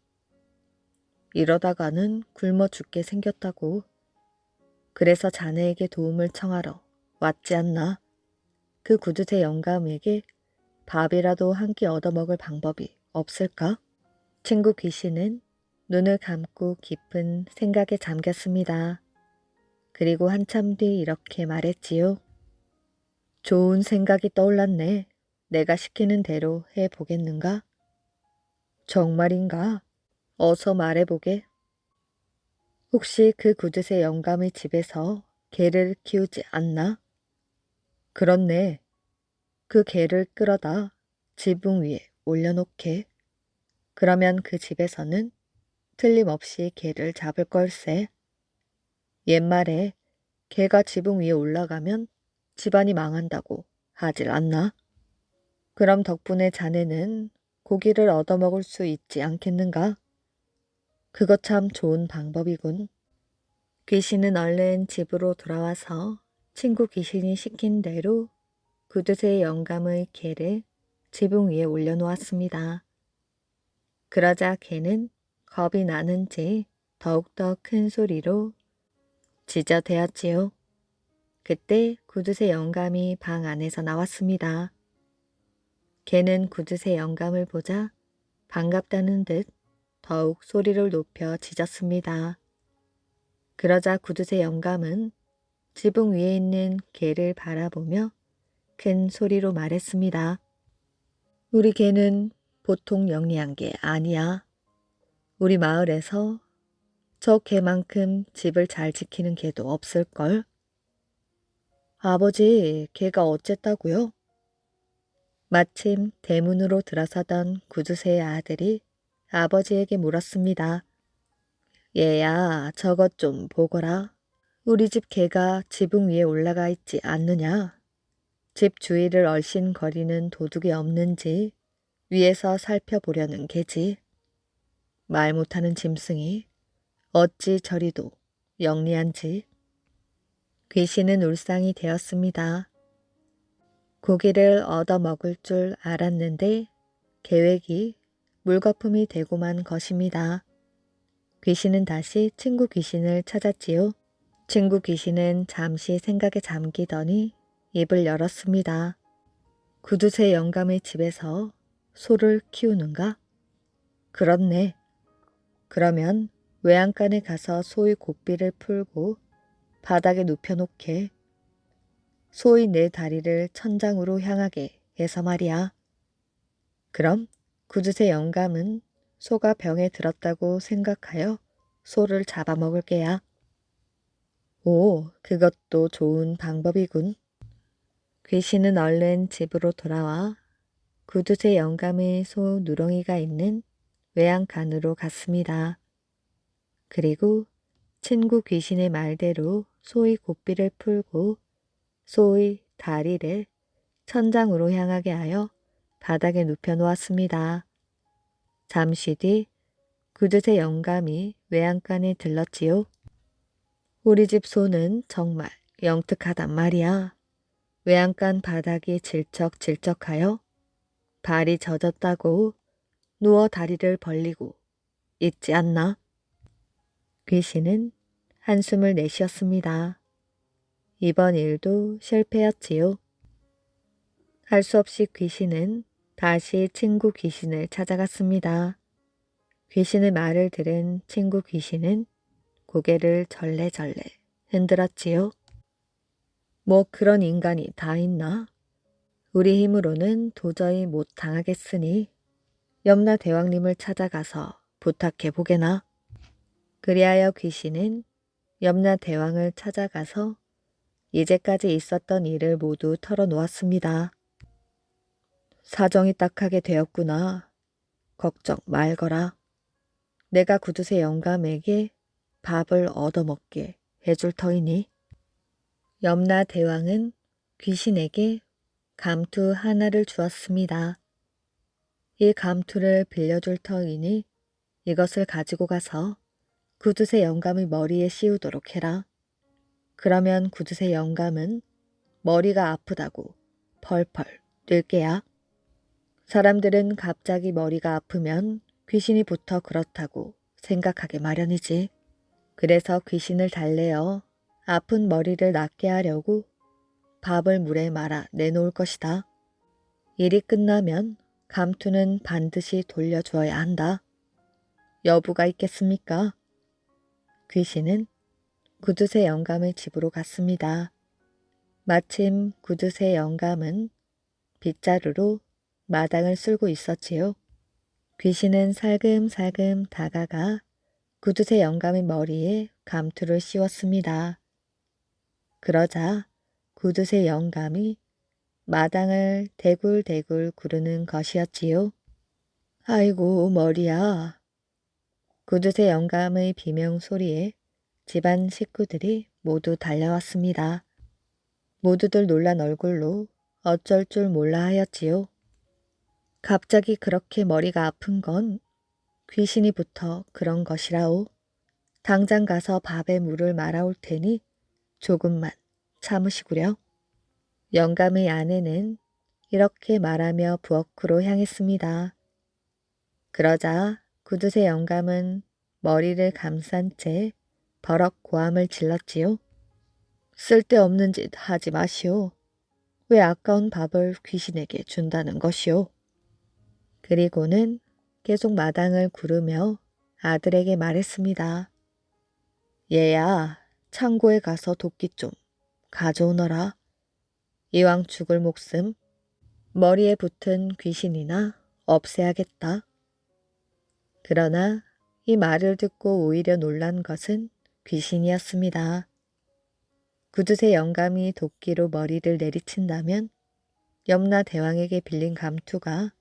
이러다가는 굶어 죽게 생겼다고. 그래서 자네에게 도움을 청하러 왔지 않나. 그 구두쇠 영감에게 밥이라도 한 끼 얻어먹을 방법이 없을까? 친구 귀신은 눈을 감고 깊은 생각에 잠겼습니다. 그리고 한참 뒤 이렇게 말했지요. 좋은 생각이 떠올랐네. 내가 시키는 대로 해보겠는가? 정말인가? 어서 말해보게. 혹시 그 구두쇠 영감의 집에서 개를 키우지 않나? 그렇네. 그 개를 끌어다 지붕 위에 올려놓게. 그러면 그 집에서는 틀림없이 개를 잡을 걸세. 옛말에 개가 지붕 위에 올라가면 집안이 망한다고 하질 않나? 그럼 덕분에 자네는 고기를 얻어먹을 수 있지 않겠는가? 그거 참 좋은 방법이군. 귀신은 얼른 집으로 돌아와서 친구 귀신이 시킨 대로 구두쇠 영감의 개를 지붕 위에 올려놓았습니다. 그러자 개는 겁이 나는지 더욱더 큰 소리로 짖어대었지요. 그때 구두쇠 영감이 방 안에서 나왔습니다. 개는 구두쇠 영감을 보자 반갑다는 듯 더욱 소리를 높여 짖었습니다. 그러자 구두쇠 영감은 지붕 위에 있는 개를 바라보며 큰 소리로 말했습니다. 우리 개는 보통 영리한 게 아니야. 우리 마을에서 저 개만큼 집을 잘 지키는 개도 없을걸. 아버지, 개가 어쨌다고요? 마침 대문으로 들어서던 구두쇠의 아들이 아버지에게 물었습니다. 얘야, 저것 좀 보거라. 우리 집 개가 지붕 위에 올라가 있지 않느냐? 집 주위를 얼씬거리는 도둑이 없는지 위에서 살펴보려는 개지. 말 못하는 짐승이 어찌 저리도 영리한지. 귀신은 울상이 되었습니다. 고기를 얻어먹을 줄 알았는데 계획이 물거품이 되고만 것입니다. 귀신은 다시 친구 귀신을 찾았지요. 친구 귀신은 잠시 생각에 잠기더니 입을 열었습니다. 구두쇠 영감의 집에서 소를 키우는가? 그렇네. 그러면 외양간에 가서 소의 고삐를 풀고 바닥에 눕혀놓게. 소의 네 다리를 천장으로 향하게 해서 말이야. 그럼 구두쇠 영감은 소가 병에 들었다고 생각하여 소를 잡아먹을 게야. 오, 그것도 좋은 방법이군. 귀신은 얼른 집으로 돌아와 구두쇠 영감의 소 누렁이가 있는 외양간으로 갔습니다. 그리고 친구 귀신의 말대로 소의 고삐를 풀고 소의 다리를 천장으로 향하게 하여 바닥에 눕혀 놓았습니다. 잠시 뒤 그릇의 영감이 외양간에 들렀지요. 우리 집 소는 정말 영특하단 말이야. 외양간 바닥이 질척질척하여 발이 젖었다고 누워 다리를 벌리고 있지 않나? 귀신은 한숨을 내쉬었습니다. 이번 일도 실패였지요. 할 수 없이 귀신은 다시 친구 귀신을 찾아갔습니다. 귀신의 말을 들은 친구 귀신은 고개를 절레절레 흔들었지요. 뭐 그런 인간이 다 있나? 우리 힘으로는 도저히 못 당하겠으니 염라 대왕님을 찾아가서 부탁해 보게나. 그리하여 귀신은 염라 대왕을 찾아가서 이제까지 있었던 일을 모두 털어놓았습니다. 사정이 딱하게 되었구나. 걱정 말거라. 내가 구두쇠 영감에게 밥을 얻어먹게 해줄 터이니. 염라 대왕은 귀신에게 감투 하나를 주었습니다. 이 감투를 빌려줄 터이니 이것을 가지고 가서 구두쇠 영감의 머리에 씌우도록 해라. 그러면 구두쇠 영감은 머리가 아프다고 펄펄 뛸 게야. 사람들은 갑자기 머리가 아프면 귀신이 붙어 그렇다고 생각하게 마련이지. 그래서 귀신을 달래어 아픈 머리를 낫게 하려고 밥을 물에 말아 내놓을 것이다. 일이 끝나면 감투는 반드시 돌려주어야 한다. 여부가 있겠습니까? 귀신은 구두쇠 영감의 집으로 갔습니다. 마침 구두쇠 영감은 빗자루로 마당을 쓸고 있었지요. 귀신은 살금살금 다가가 구두쇠 영감의 머리에 감투를 씌웠습니다. 그러자 구두쇠 영감이 마당을 대굴대굴 구르는 것이었지요. 아이고 머리야. 구두쇠 영감의 비명 소리에 집안 식구들이 모두 달려왔습니다. 모두들 놀란 얼굴로 어쩔 줄 몰라 하였지요. 갑자기 그렇게 머리가 아픈 건 귀신이 붙어 그런 것이라오. 당장 가서 밥에 물을 말아올 테니 조금만 참으시구려. 영감의 아내는 이렇게 말하며 부엌으로 향했습니다. 그러자 구두쇠 영감은 머리를 감싼 채 버럭 고함을 질렀지요. 쓸데없는 짓 하지 마시오. 왜 아까운 밥을 귀신에게 준다는 것이오. 그리고는 계속 마당을 구르며 아들에게 말했습니다. 얘야, 창고에 가서 도끼 좀 가져오너라. 이왕 죽을 목숨 머리에 붙은 귀신이나 없애야겠다. 그러나 이 말을 듣고 오히려 놀란 것은 귀신이었습니다. 구두쇠 영감이 도끼로 머리를 내리친다면 염라 대왕에게 빌린 감투가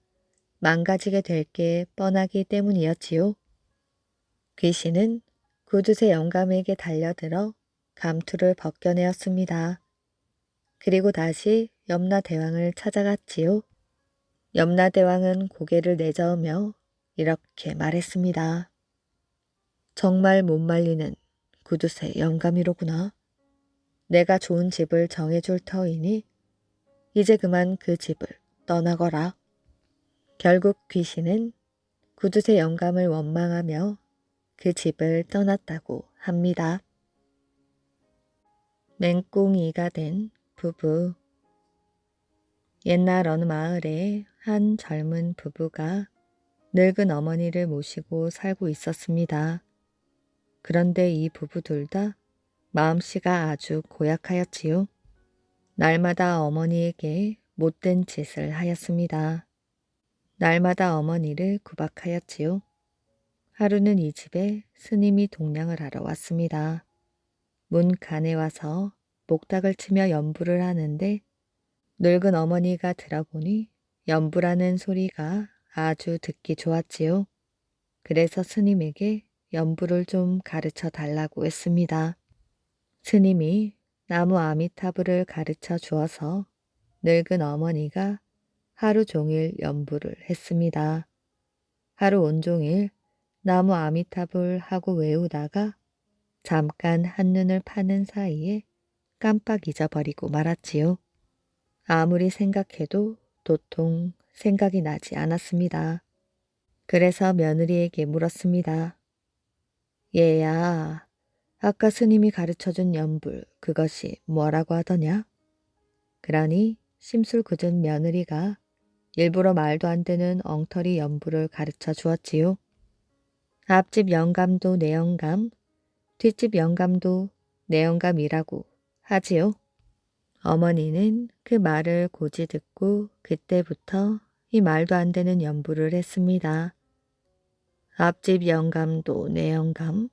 망가지게 될 게 뻔하기 때문이었지요. 귀신은 구두쇠 영감에게 달려들어 감투를 벗겨내었습니다. 그리고 다시 염라 대왕을 찾아갔지요. 염라 대왕은 고개를 내저으며 이렇게 말했습니다. 정말 못 말리는 구두쇠 영감이로구나. 내가 좋은 집을 정해줄 터이니 이제 그만 그 집을 떠나거라. 결국 귀신은 구두쇠 영감을 원망하며 그 집을 떠났다고 합니다. 맹꽁이가 된 부부. 옛날 어느 마을에 한 젊은 부부가 늙은 어머니를 모시고 살고 있었습니다. 그런데 이 부부 둘 다 마음씨가 아주 고약하였지요. 날마다 어머니에게 못된 짓을 하였습니다. 날마다 어머니를 구박하였지요. 하루는 이 집에 스님이 동냥을 하러 왔습니다. 문간에 와서 목닥을 치며 연부를 하는데 늙은 어머니가 들어보니 연부라는 소리가 아주 듣기 좋았지요. 그래서 스님에게 연불을 좀 가르쳐 달라고 했습니다. 스님이 나무 아미타불을 가르쳐 주어서 늙은 어머니가 하루 종일 연불을 했습니다. 하루 온종일 나무 아미타불 하고 외우다가 잠깐 한눈을 파는 사이에 깜빡 잊어버리고 말았지요. 아무리 생각해도 도통 생각이 나지 않았습니다. 그래서 며느리에게 물었습니다. 얘야, 아까 스님이 가르쳐준 연불 그것이 뭐라고 하더냐? 그러니 심술궂은 며느리가 일부러 말도 안 되는 엉터리 연불을 가르쳐 주었지요. 앞집 영감도 내 영감, 뒷집 영감도 내 영감이라고 하지요. 어머니는 그 말을 고지 듣고 그때부터 이 말도 안 되는 연불을 했습니다. 앞집 영감도 내 영감,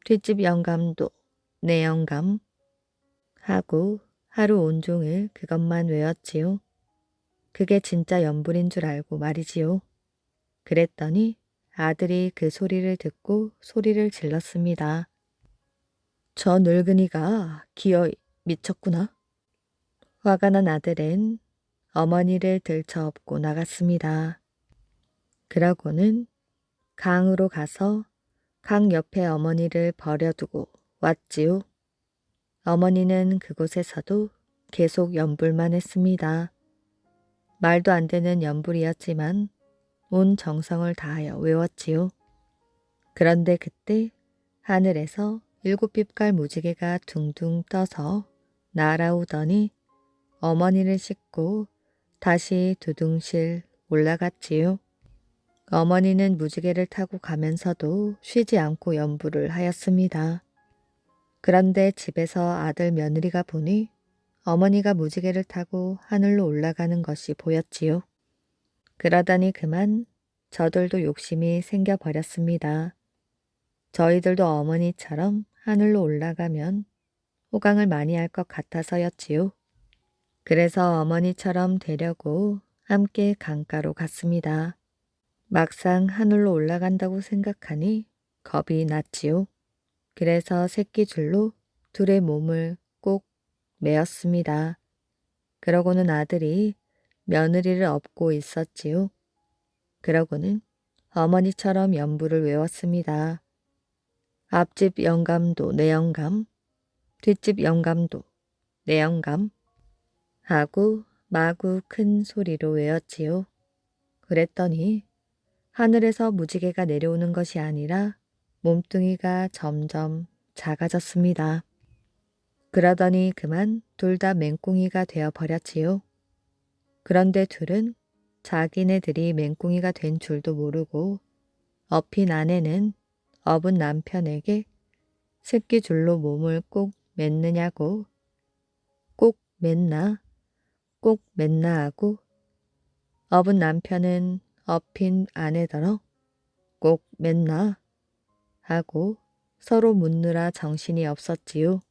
뒷집 영감도 내 영감 하고 하루 온종일 그것만 외웠지요. 그게 진짜 연불인 줄 알고 말이지요. 그랬더니 아들이 그 소리를 듣고 소리를 질렀습니다. 저 늙은이가 기어이 미쳤구나. 화가 난 아들은 어머니를 들쳐업고 나갔습니다. 그러고는 강으로 가서 강 옆에 어머니를 버려두고 왔지요. 어머니는 그곳에서도 계속 연불만 했습니다. 말도 안 되는 연불이었지만 온 정성을 다하여 외웠지요. 그런데 그때 하늘에서 7빛깔 무지개가 둥둥 떠서 날아오더니 어머니를 싣고 다시 두둥실 올라갔지요. 어머니는 무지개를 타고 가면서도 쉬지 않고 연불을 하였습니다. 그런데 집에서 아들 며느리가 보니 어머니가 무지개를 타고 하늘로 올라가는 것이 보였지요. 그러더니 그만 저들도 욕심이 생겨버렸습니다. 저희들도 어머니처럼 하늘로 올라가면 호강을 많이 할 것 같아서였지요. 그래서 어머니처럼 되려고 함께 강가로 갔습니다. 막상 하늘로 올라간다고 생각하니 겁이 났지요. 그래서 새끼줄로 둘의 몸을 꼭 매었습니다. 그러고는 아들이 며느리를 업고 있었지요. 그러고는 어머니처럼 연불을 외웠습니다. 앞집 영감도 내 영감, 뒷집 영감도 내 영감 하고 마구 큰 소리로 외웠지요. 그랬더니 하늘에서 무지개가 내려오는 것이 아니라 몸뚱이가 점점 작아졌습니다. 그러더니 그만 둘 다 맹꽁이가 되어 버렸지요. 그런데 둘은 자기네들이 맹꽁이가 된 줄도 모르고 업힌 아내는 업은 남편에게 새끼줄로 몸을 꼭 맸느냐고 꼭 맸나 꼭 맸나 하고 업은 남편은 업힌 아내더러 꼭 맸나 하고 서로 묻느라 정신이 없었지요.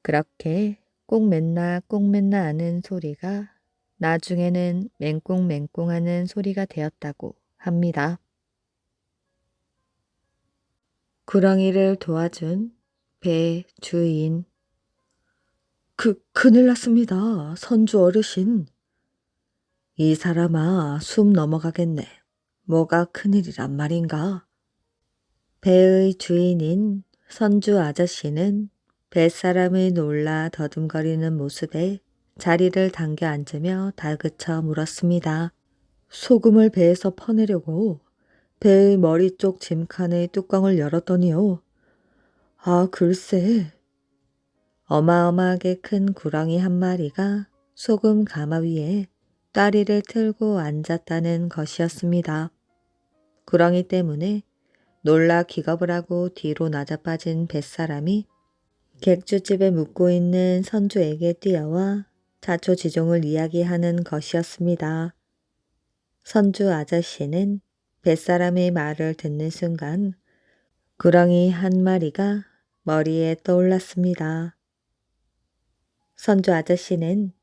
그렇게 꼭 맸나 꼭 맸나 하는 소리가 나중에는 맹꽁맹꽁 하는 소리가 되었다고 합니다. 구렁이를 도와준 배 주인. 큰일 났습니다. 선주 어르신. 이 사람아, 숨 넘어가겠네. 뭐가 큰일이란 말인가? 배의 주인인 선주 아저씨는 뱃사람이 놀라 더듬거리는 모습에 자리를 당겨 앉으며 다그쳐 물었습니다. 소금을 배에서 퍼내려고 배의 머리 쪽 짐칸의 뚜껑을 열었더니요. 아, 글쎄. 어마어마하게 큰 구렁이 한 마리가 소금 가마 위에 다리를 틀고 앉았다는 것이었습니다. 구렁이 때문에 놀라 기겁을 하고 뒤로 낮아빠진 뱃사람이 객주집에 묵고 있는 선주에게 뛰어와 자초지종을 이야기하는 것이었습니다. 선주 아저씨는 뱃사람의 말을 듣는 순간 구렁이 한 마리가 머리에 떠올랐습니다. 선주 아저씨는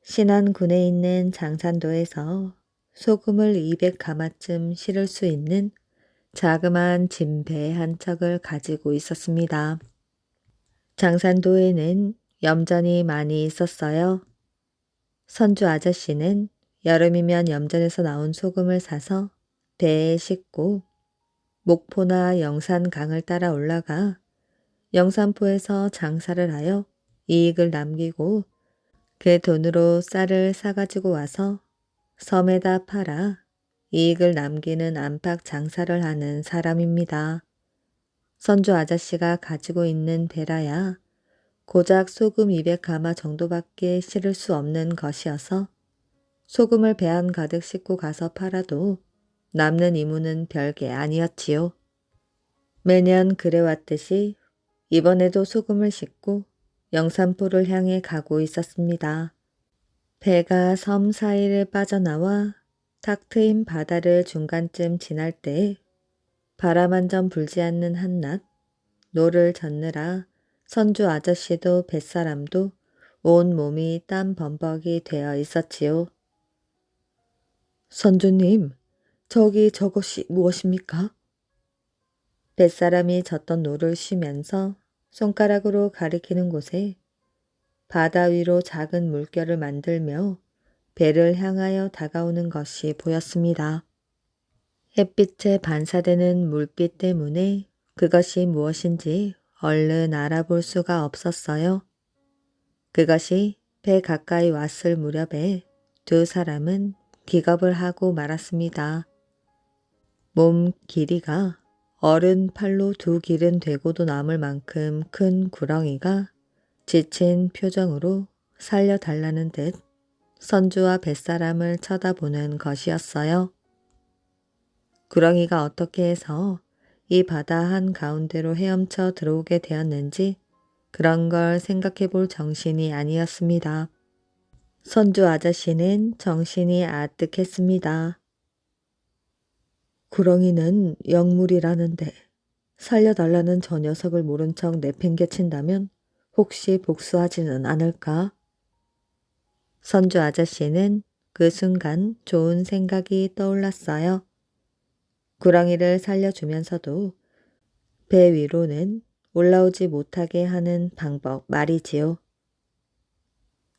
신안군에 있는 장산도에서 소금을 200가마쯤 실을 수 있는 자그마한 진배 한 척을 가지고 있었습니다. 장산도에는 염전이 많이 있었어요. 선주 아저씨는 여름이면 염전에서 나온 소금을 사서 배에 싣고 목포나 영산강을 따라 올라가 영산포에서 장사를 하여 이익을 남기고 그 돈으로 쌀을 사가지고 와서 섬에다 팔아 이익을 남기는 안팎 장사를 하는 사람입니다. 선주 아저씨가 가지고 있는 배라야 고작 소금 200가마 정도밖에 실을 수 없는 것이어서 소금을 배 안 가득 싣고 가서 팔아도 남는 이무는 별게 아니었지요. 매년 그래왔듯이 이번에도 소금을 싣고 영산포를 향해 가고 있었습니다. 배가 섬 사이를 빠져나와 탁 트인 바다를 중간쯤 지날 때 바람 한 점 불지 않는 한낮 노를 젓느라 선주 아저씨도 뱃사람도 온 몸이 땀 범벅이 되어 있었지요. 선주님, 저기 저것이 무엇입니까? 뱃사람이 젓던 노를 쉬면서 손가락으로 가리키는 곳에 바다 위로 작은 물결을 만들며 배를 향하여 다가오는 것이 보였습니다. 햇빛에 반사되는 물빛 때문에 그것이 무엇인지 얼른 알아볼 수가 없었어요. 그것이 배 가까이 왔을 무렵에 두 사람은 기겁을 하고 말았습니다. 몸 길이가 어른 팔로 두 길은 되고도 남을 만큼 큰 구렁이가 지친 표정으로 살려달라는 듯 선주와 뱃사람을 쳐다보는 것이었어요. 구렁이가 어떻게 해서 이 바다 한가운데로 헤엄쳐 들어오게 되었는지 그런 걸 생각해 볼 정신이 아니었습니다. 선주 아저씨는 정신이 아뜩했습니다. 구렁이는 영물이라는데 살려달라는 저 녀석을 모른 척 내팽개친다면 혹시 복수하지는 않을까? 선주 아저씨는 그 순간 좋은 생각이 떠올랐어요. 구렁이를 살려주면서도 배 위로는 올라오지 못하게 하는 방법 말이지요.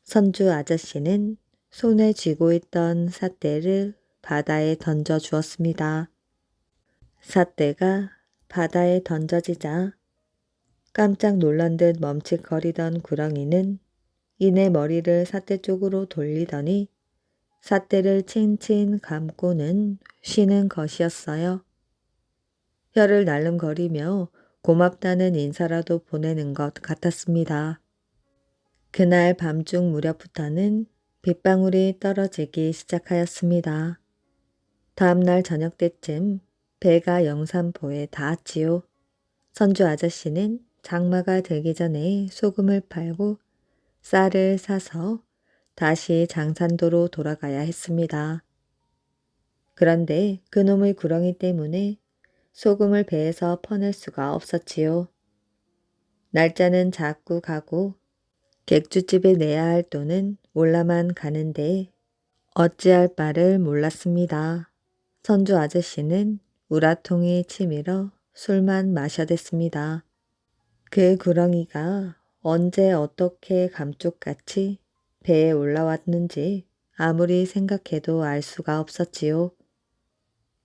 선주 아저씨는 손에 쥐고 있던 삿대를 바다에 던져 주었습니다. 삿대가 바다에 던져지자 깜짝 놀란 듯 멈칫거리던 구렁이는 이내 머리를 삿대 쪽으로 돌리더니 삿대를 칭칭 감고는 쉬는 것이었어요. 혀를 날름거리며 고맙다는 인사라도 보내는 것 같았습니다. 그날 밤중 무렵부터는 빗방울이 떨어지기 시작하였습니다. 다음날 저녁 때쯤 배가 영산포에 닿았지요. 선주 아저씨는 장마가 들기 전에 소금을 팔고 쌀을 사서 다시 장산도로 돌아가야 했습니다. 그런데 그놈의 구렁이 때문에 소금을 배에서 퍼낼 수가 없었지요. 날짜는 자꾸 가고 객주집에 내야 할 돈은 올라만 가는데 어찌할 바를 몰랐습니다. 선주 아저씨는 우라통이 치밀어 술만 마셔댔습니다. 그 구렁이가 언제 어떻게 감쪽같이 배에 올라왔는지 아무리 생각해도 알 수가 없었지요.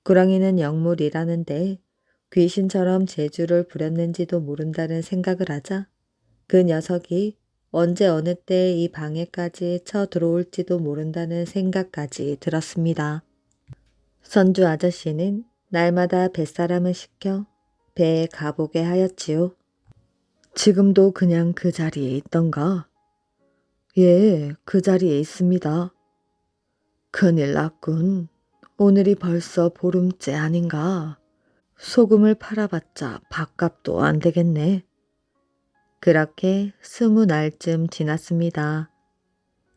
구렁이는 영물이라는데 귀신처럼 재주를 부렸는지도 모른다는 생각을 하자 그 녀석이 언제 어느 때 이 방에까지 쳐들어올지도 모른다는 생각까지 들었습니다. 선주 아저씨는 날마다 뱃사람을 시켜 배에 가보게 하였지요. 지금도 그냥 그 자리에 있던가? 예, 그 자리에 있습니다. 큰일 났군. 오늘이 벌써 보름째 아닌가? 소금을 팔아봤자 밥값도 안 되겠네. 그렇게 20날쯤 지났습니다.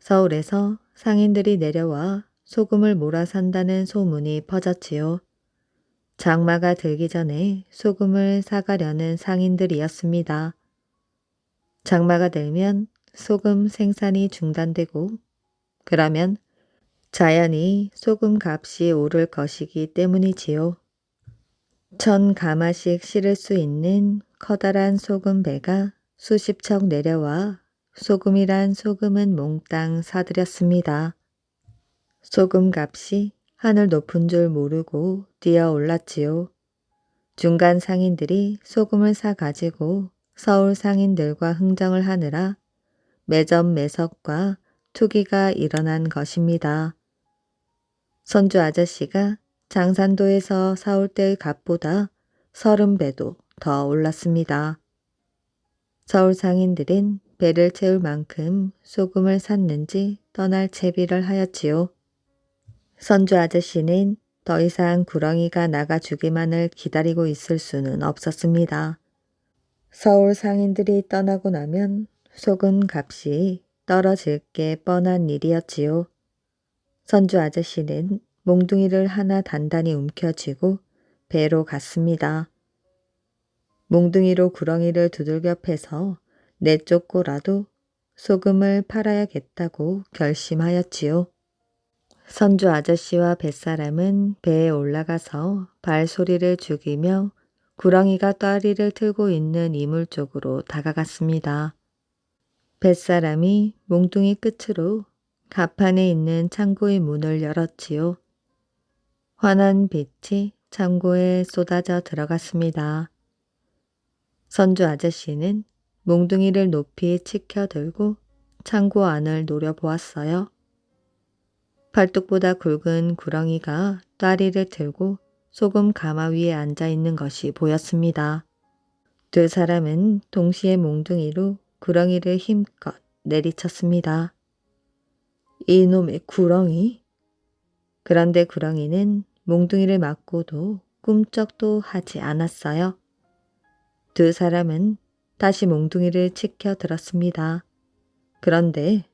서울에서 상인들이 내려와 소금을 몰아 산다는 소문이 퍼졌지요. 장마가 들기 전에 소금을 사가려는 상인들이었습니다. 장마가 들면 소금 생산이 중단되고 그러면 자연히 소금 값이 오를 것이기 때문이지요. 1000가마씩 실을 수 있는 커다란 소금 배가 수십 척 내려와 소금이란 소금은 몽땅 사들였습니다. 소금 값이 하늘 높은 줄 모르고 뛰어 올랐지요. 중간 상인들이 소금을 사 가지고 서울 상인들과 흥정을 하느라 매점 매석과 투기가 일어난 것입니다. 선주 아저씨가 장산도에서 사올 때의 값보다 30배도 더 올랐습니다. 서울 상인들은 배를 채울 만큼 소금을 샀는지 떠날 채비를 하였지요. 선주 아저씨는 더 이상 구렁이가 나가주기만을 기다리고 있을 수는 없었습니다. 서울 상인들이 떠나고 나면 소금 값이 떨어질 게 뻔한 일이었지요. 선주 아저씨는 몽둥이를 하나 단단히 움켜쥐고 배로 갔습니다. 몽둥이로 구렁이를 두들겨 패서 내쫓고라도 소금을 팔아야겠다고 결심하였지요. 선주 아저씨와 뱃사람은 배에 올라가서 발소리를 죽이며 구렁이가 따리를 틀고 있는 이물 쪽으로 다가갔습니다. 뱃사람이 몽둥이 끝으로 가판에 있는 창고의 문을 열었지요. 환한 빛이 창고에 쏟아져 들어갔습니다. 선주 아저씨는 몽둥이를 높이 치켜들고 창고 안을 노려보았어요. 팔뚝보다 굵은 구렁이가 따리를 들고 소금 가마 위에 앉아 있는 것이 보였습니다. 두 사람은 동시에 몽둥이로 구렁이를 힘껏 내리쳤습니다. 이놈의 구렁이! 그런데 구렁이는 몽둥이를 맞고도 꿈쩍도 하지 않았어요. 두 사람은 다시 몽둥이를 치켜 들었습니다. 그런데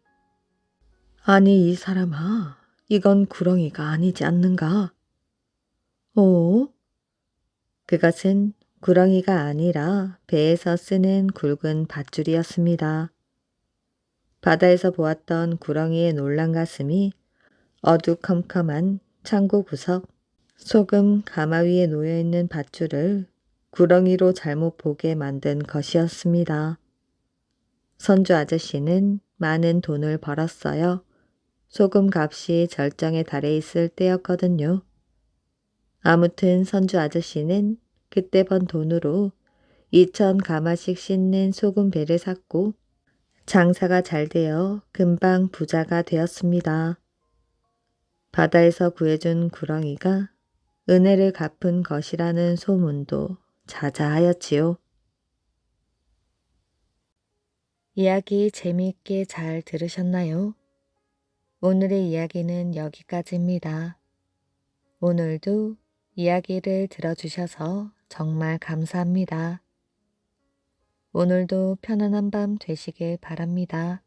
아니 이 사람아, 이건 구렁이가 아니지 않는가? 그것은 구렁이가 아니라 배에서 쓰는 굵은 밧줄이었습니다. 바다에서 보았던 구렁이의 놀란 가슴이 어두컴컴한 창고 구석 소금 가마 위에 놓여있는 밧줄을 구렁이로 잘못 보게 만든 것이었습니다. 선주 아저씨는 많은 돈을 벌었어요. 소금 값이 절정에 달해 있을 때였거든요. 아무튼 선주 아저씨는 그때 번 돈으로 2000가마씩 싣는 소금 배를 샀고 장사가 잘 되어 금방 부자가 되었습니다. 바다에서 구해준 구렁이가 은혜를 갚은 것이라는 소문도 자자하였지요. 이야기 재미있게 잘 들으셨나요? 오늘의 이야기는 여기까지입니다. 오늘도 이야기를 들어주셔서 정말 감사합니다. 오늘도 편안한 밤 되시길 바랍니다.